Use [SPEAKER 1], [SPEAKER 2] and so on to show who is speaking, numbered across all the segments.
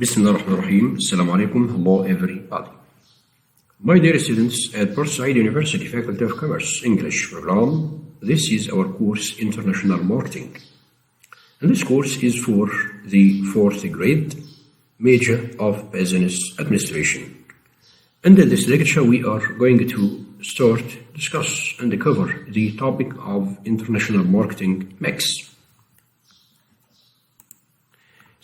[SPEAKER 1] Bismillahirrahmanirrahim. Assalamu alaikum. Hello everybody. My dear students at Port-Said University Faculty of Commerce English program, this is our course International Marketing. And this course is for the 4th grade major of Business Administration. And in this lecture we are going to discuss and cover the topic of international marketing mix.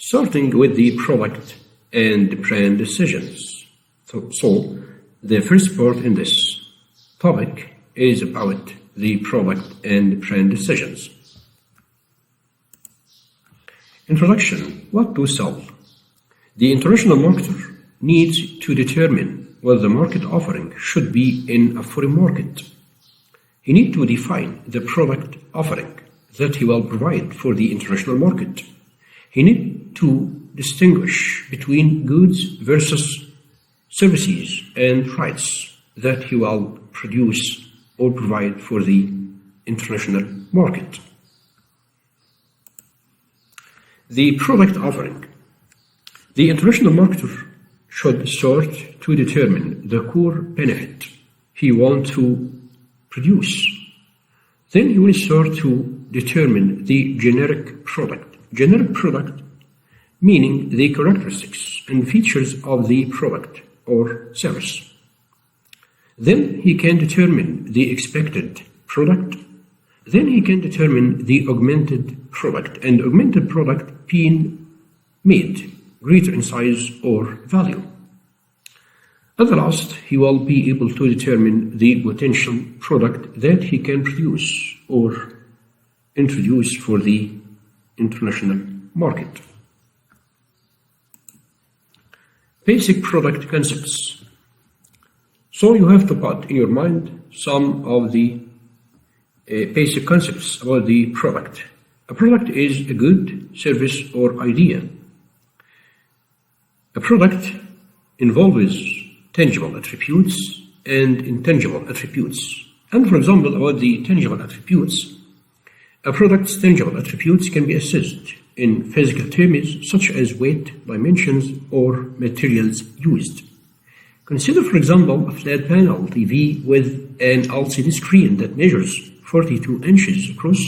[SPEAKER 1] Starting with the product and brand decisions. So the first part in this topic is about the product and brand decisions. Introduction. What to sell? The international marketer needs to determine what the market offering should be in a foreign market. He needs to define the product offering that he will provide for the international market. He needs to distinguish between goods versus services and rights that he will produce or provide for the international market. The product offering. The international marketer should start to determine the core benefit he wants to produce. Then he will start to determine the generic product. Generic product meaning the characteristics and features of the product or service. Then he can determine the expected product. Then he can determine the augmented product, and augmented product being made greater in size or value. At the last, he will be able to determine the potential product that he can produce or introduce for the international market. Basic product concepts. So you have to put in your mind some of the basic concepts about the product. A product is a good, service, or idea. A product involves tangible attributes and intangible attributes. And for example, about the tangible attributes, a product's tangible attributes can be assessed in physical terms such as weight, dimensions, or materials used. Consider, for example, a flat panel TV with an LCD screen that measures 42 inches across.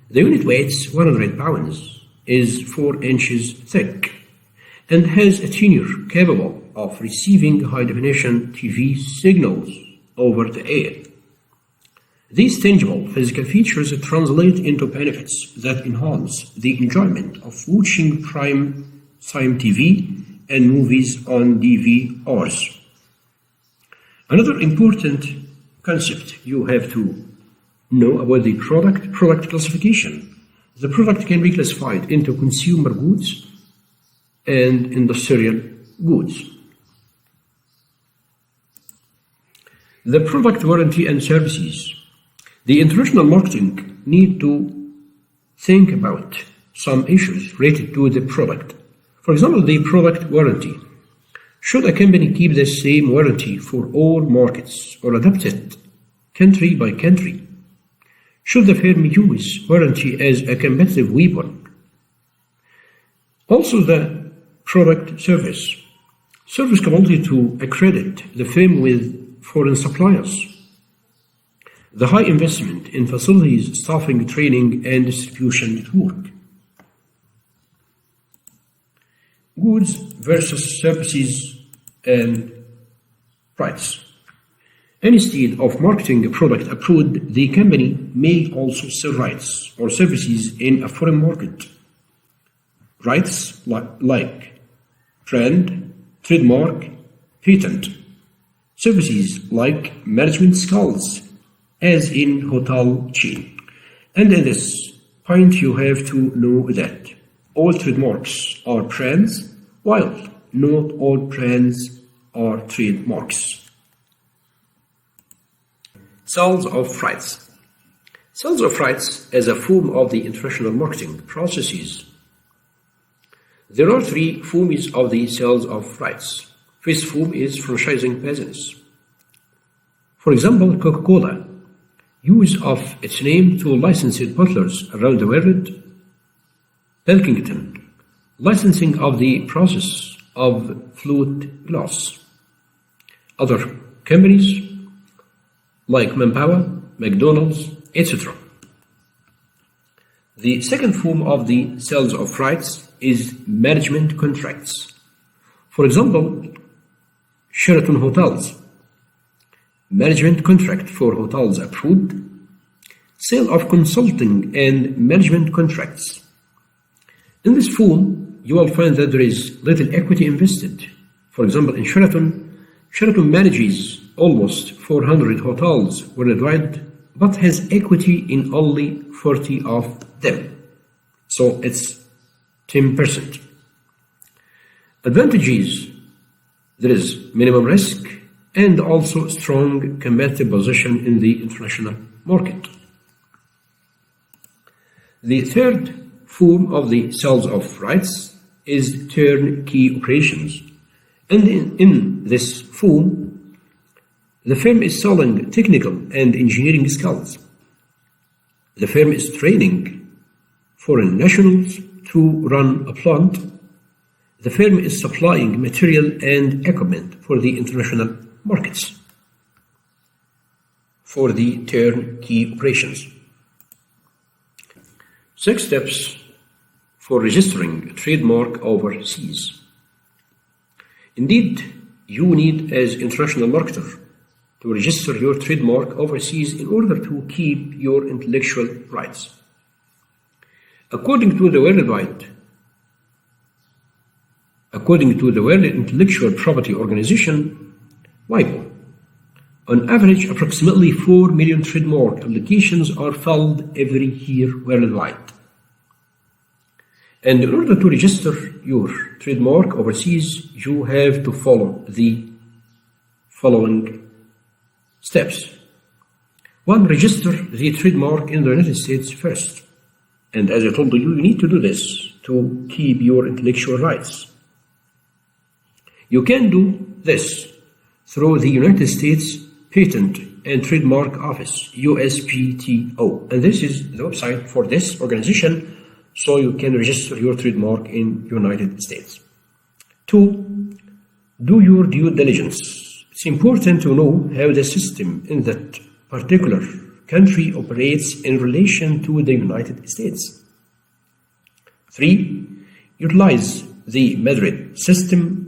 [SPEAKER 1] The unit weighs 100 pounds, is 4 inches thick, and has a tuner capable of receiving high-definition TV signals over the air. These tangible physical features translate into benefits that enhance the enjoyment of watching prime-time TV and movies on DVRs. Another important concept you have to know about the product classification. The product can be classified into consumer goods and industrial goods. The product warranty and services. The international marketing need to think about some issues related to the product. For example, the product warranty. Should a company keep the same warranty for all markets or adapt it country by country? Should the firm use warranty as a competitive weapon? Also, the product service. Service capability to accredit the firm with foreign suppliers. The high investment in facilities, staffing, training, and distribution network. Goods versus services and rights. Instead of marketing a product abroad, the company may also sell rights or services in a foreign market. Rights like brand, trademark, patent. Services like management skills, as in hotel chain. And in this point you have to know that all trademarks are brands, while not all brands are trademarks. Sales of rights. Sales of rights as a form of the international marketing processes. There are 3 forms of the sales of rights. First form is franchising business. For example, Coca-Cola use of its name to licensed bottlers around the world. Pilkington licensing of the process of flute glass. Other companies like Manpower, McDonald's, etc. The second form of the sales of rights is management contracts. For example, Sheraton Hotels, management contract for hotels approved, sale of consulting and management contracts. In this form, you will find that there is little equity invested. For example, in Sheraton manages almost 400 hotels worldwide, but has equity in only 40 of them. So it's 10%. Advantages: there is minimum risk and also strong competitive position in the international market. The third form of the sales of rights is turnkey operations. And in this form, the firm is selling technical and engineering skills. The firm is training foreign nationals to run a plant. The firm is supplying material and equipment for the international markets for the turnkey operations. 6 steps for registering a trademark overseas. Indeed, you need as international marketer to register your trademark overseas in order to keep your intellectual rights. According to the World Intellectual Property Organization, WIPO, on average, approximately 4 million trademark applications are filed every year worldwide. And in order to register your trademark overseas, you have to follow the following steps. 1. Register the trademark in the United States first. And as I told you, you need to do this to keep your intellectual rights. You can do this through the United States Patent and Trademark Office, USPTO. And this is the website for this organization, so you can register your trademark in United States. 2. Do your due diligence. It's important to know how the system in that particular country operates in relation to the United States. 3. Utilize the Madrid system.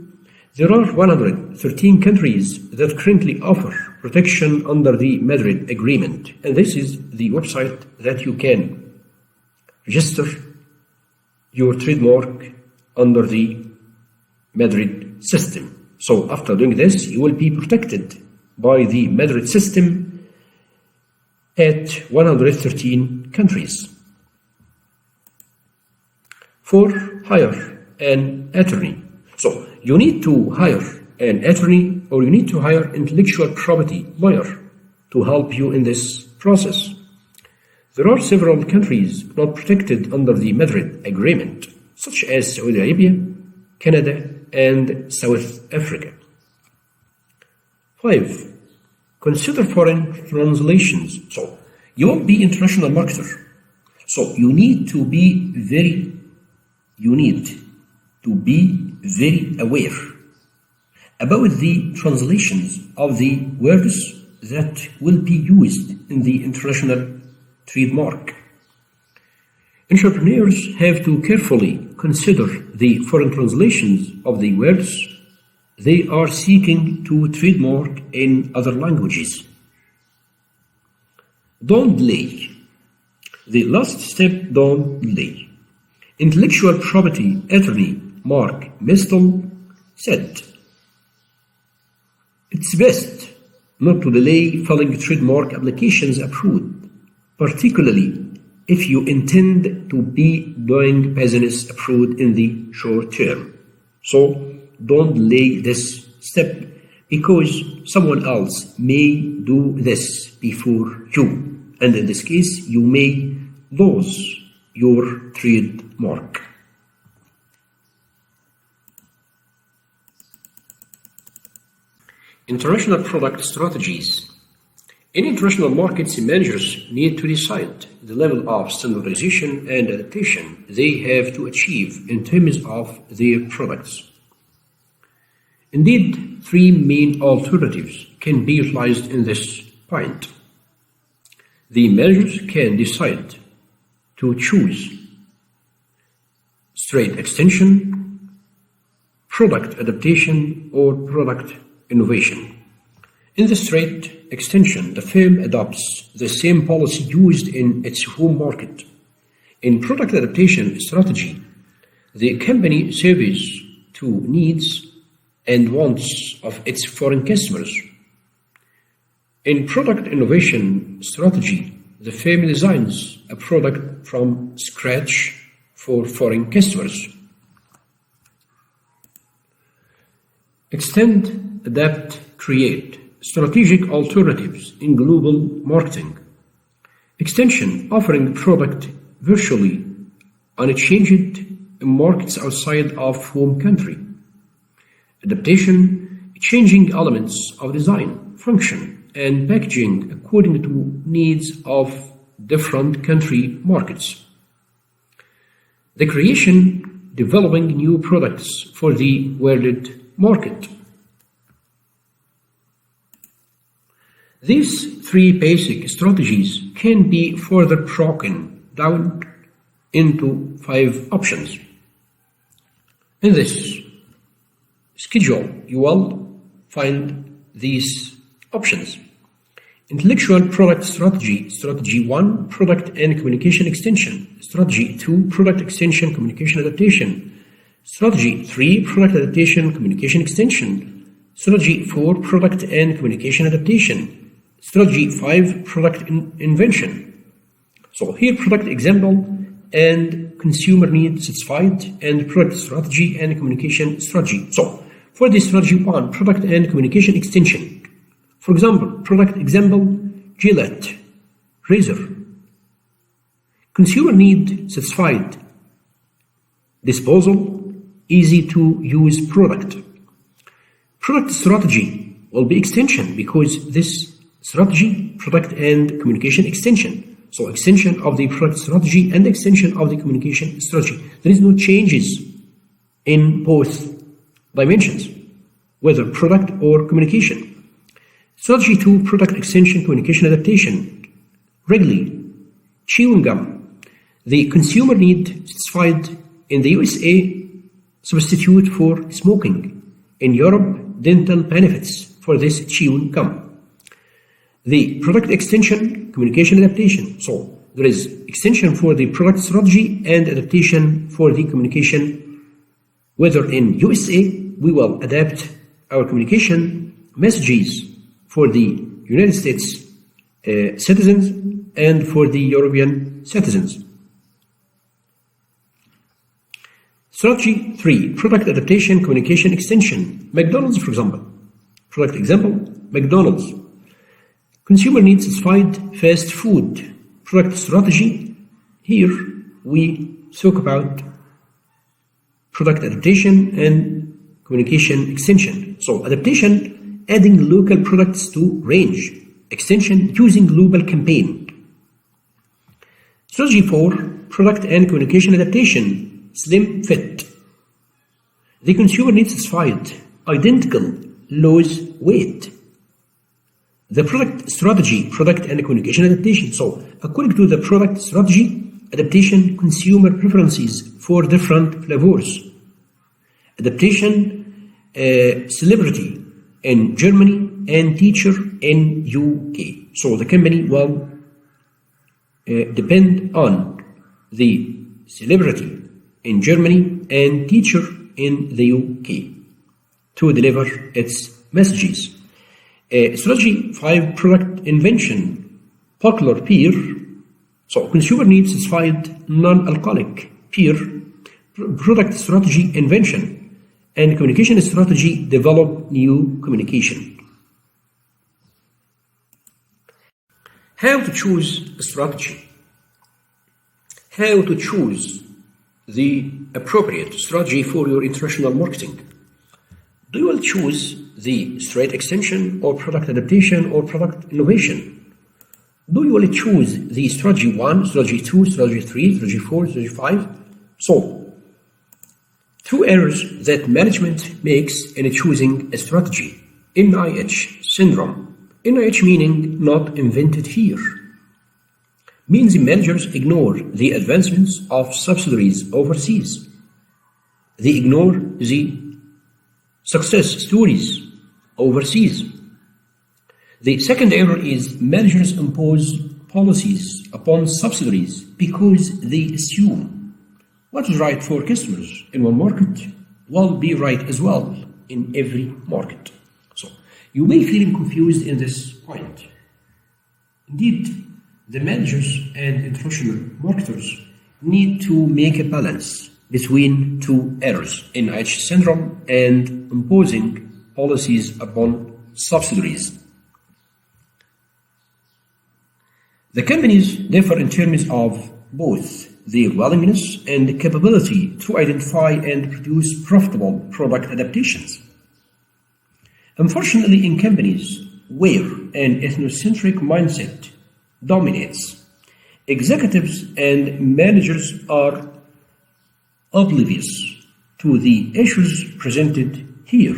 [SPEAKER 1] There are 113 countries that currently offer protection under the Madrid Agreement, and this is the website that you can register your trademark under the Madrid system. So after doing this, you will be protected by the Madrid system at 113 countries. 4. Hire an attorney. So you need to hire an attorney, or you need to hire intellectual property lawyer to help you in this process. There are several countries not protected under the Madrid Agreement, such as Saudi Arabia, Canada, and South Africa. 5. Consider foreign translations. So you will be international marketer. So you need to be very aware about the translations of the words that will be used in the international trademark. Entrepreneurs have to carefully consider the foreign translations of the words they are seeking to trademark in other languages. Don't delay. The last step, don't delay. Intellectual property attorney Mark Mistel said, "It's best not to delay filing trademark applications approved, particularly if you intend to be doing business approved in the short term." So don't delay this step, because someone else may do this before you, and in this case you may lose your trademark. International product strategies. In international markets, managers need to decide the level of standardization and adaptation they have to achieve in terms of their products. Indeed, three main alternatives can be utilized in this point. The managers can decide to choose straight extension, product adaptation, or product innovation. In the straight extension, the firm adopts the same policy used in its home market. In product adaptation strategy, the company serves to needs and wants of its foreign customers. In product innovation strategy, the firm designs a product from scratch for foreign customers. Extend, adapt, create. Strategic alternatives in global marketing. Extension, offering product virtually unchanged in markets outside of home country. Adaptation, changing elements of design, function, and packaging according to needs of different country markets. The creation, developing new products for the world market. These three basic strategies can be further broken down into 5 options. In this schedule, you will find these options. Intellectual product strategy. Strategy 1, product and communication extension. Strategy 2, product extension, communication adaptation. Strategy 3, product adaptation, communication extension. Strategy 4, product and communication adaptation. Strategy 5, product invention. So here product example and consumer need satisfied, and product strategy and communication strategy. So for the strategy 1, product and communication extension. For example, product example, Gillette, razor. Consumer need satisfied, disposal, easy to use product. Product strategy will be extension because this strategy, product and communication extension. So extension of the product strategy and extension of the communication strategy. There is no changes in both dimensions, whether product or communication. Strategy 2, product extension, communication adaptation. Wrigley, chewing gum. The consumer need satisfied in the USA, substitute for smoking. In Europe, dental benefits for this chewing gum. The product extension, communication adaptation. So there is extension for the product strategy and adaptation for the communication. Whether in USA, we will adapt our communication messages for the United States citizens and for the European citizens. Strategy 3, product adaptation, communication extension. McDonald's, for example. Product example, McDonald's. Consumer needs satisfied fast food. Product strategy, here we talk about product adaptation and communication extension. So adaptation, adding local products to range. Extension, using global campaign. Strategy 4, product and communication adaptation, slim fit. The consumer needs satisfied, identical, lose weight. The product strategy, product and communication adaptation. So according to the product strategy, adaptation, consumer preferences for different flavors. Adaptation, celebrity in Germany and teacher in UK. So the company will depend on the celebrity in Germany and teacher in the UK to deliver its messages. Strategy 5, product invention, popular beer. So consumer needs satisfied non-alcoholic beer. Product strategy invention and communication strategy, develop new communication. How to choose a strategy. How to choose the appropriate strategy for your international marketing. Do you will choose the straight extension or product adaptation or product innovation? Do you will choose the strategy 1, strategy 2, strategy 3, strategy 4, strategy 5? So, two errors that management makes in choosing a strategy. NIH syndrome. NIH meaning not invented here. Means managers ignore the advancements of subsidiaries overseas. They ignore the success stories overseas. The second error is managers impose policies upon subsidiaries because they assume what is right for customers in one market will be right as well in every market. So you may feel confused in this point. Indeed, the managers and international marketers need to make a balance between two errors, NIH syndrome and imposing policies upon subsidiaries. The companies differ in terms of both their willingness and capability to identify and produce profitable product adaptations. Unfortunately, in companies where an ethnocentric mindset dominates, executives and managers are oblivious to the issues presented here.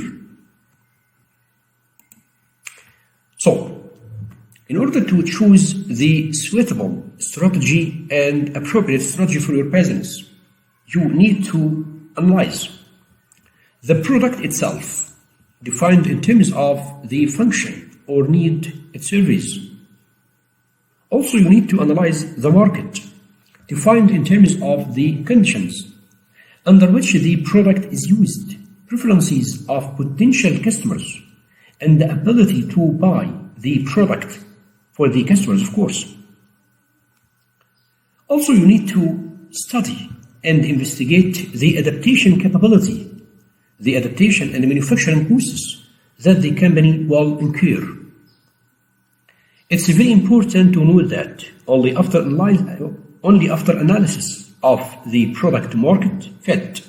[SPEAKER 1] So, in order to choose the suitable strategy and appropriate strategy for your business, you need to analyze the product itself, defined in terms of the function or need it serves. Also, you need to analyze the market, defined in terms of the conditions under which the product is used, preferences of potential customers, and the ability to buy the product for the customers, of course. Also, you need to study and investigate the adaptation capability, the adaptation and manufacturing costs that the company will incur. It's very important to note that only after analysis of the product market fit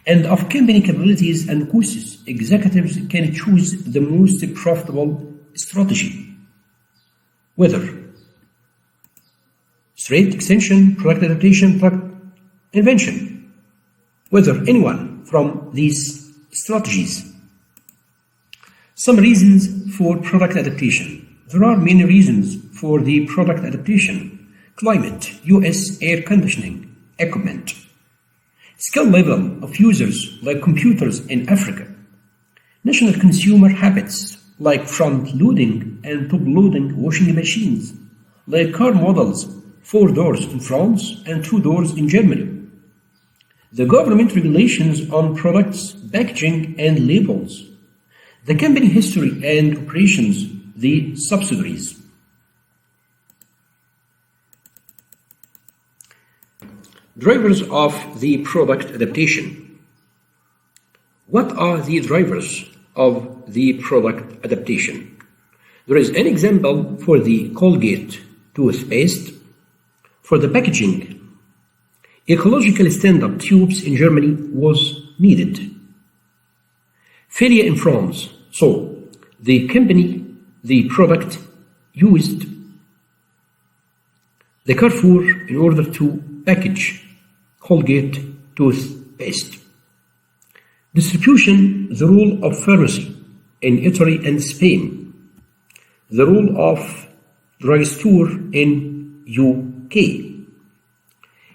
[SPEAKER 1] and of company capabilities and costs, executives can choose the most profitable strategy. Whether straight extension, product adaptation, product invention, whether anyone from these strategies. Some reasons for product adaptation. There are many reasons for the product adaptation. Climate, US air conditioning, equipment, skill level of users like computers in Africa, national consumer habits like front-loading and top-loading washing machines, like car models, 4 doors in France and 2 doors in Germany, the government regulations on products, packaging and labels, the company history and operations, the subsidiaries. Drivers of the product adaptation. What are the drivers of the product adaptation? There is an example for the Colgate toothpaste. For the packaging, ecological stand-up tubes in Germany was needed. Failure in France. So the company, the product used the Carrefour in order to package Colgate toothpaste. Distribution, the role of pharmacy in Italy and Spain. The role of drugstore in UK.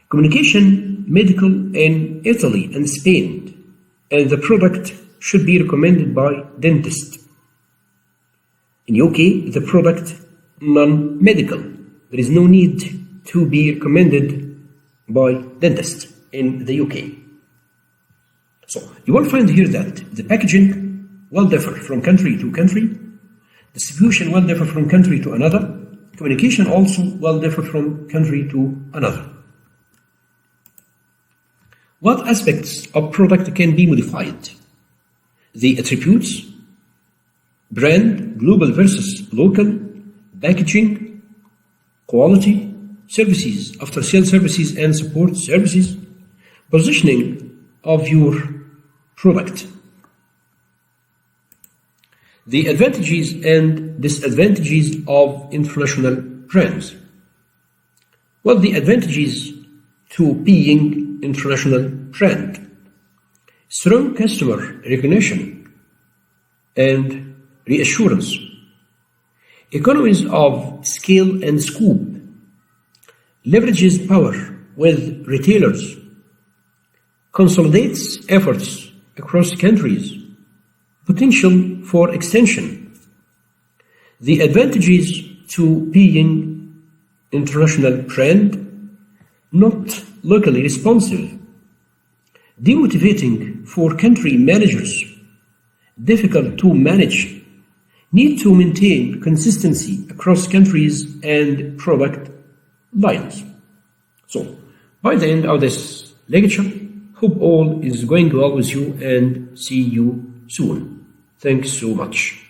[SPEAKER 1] Communication, medical in Italy and Spain. And the product should be recommended by dentist. In UK, the product non-medical. There is no need to be recommended by dentist in the UK. So you will find here that the packaging will differ from country to country, distribution will differ from country to another, communication also will differ from country to another. What aspects of product can be modified? The attributes, brand, global versus local, packaging, quality, services, after-sales services and support services, positioning of your product. The advantages and disadvantages of international brands. What the advantages to being international brand? Strong customer recognition and reassurance. Economies of scale and scope. Leverages power with retailers. Consolidates efforts across countries. Potential for extension. The advantages to being international brand: not locally responsive, demotivating for country managers, difficult to manage, need to maintain consistency across countries and product lines. So, by the end of this lecture, hope all is going well with you and see you soon. Thanks so much.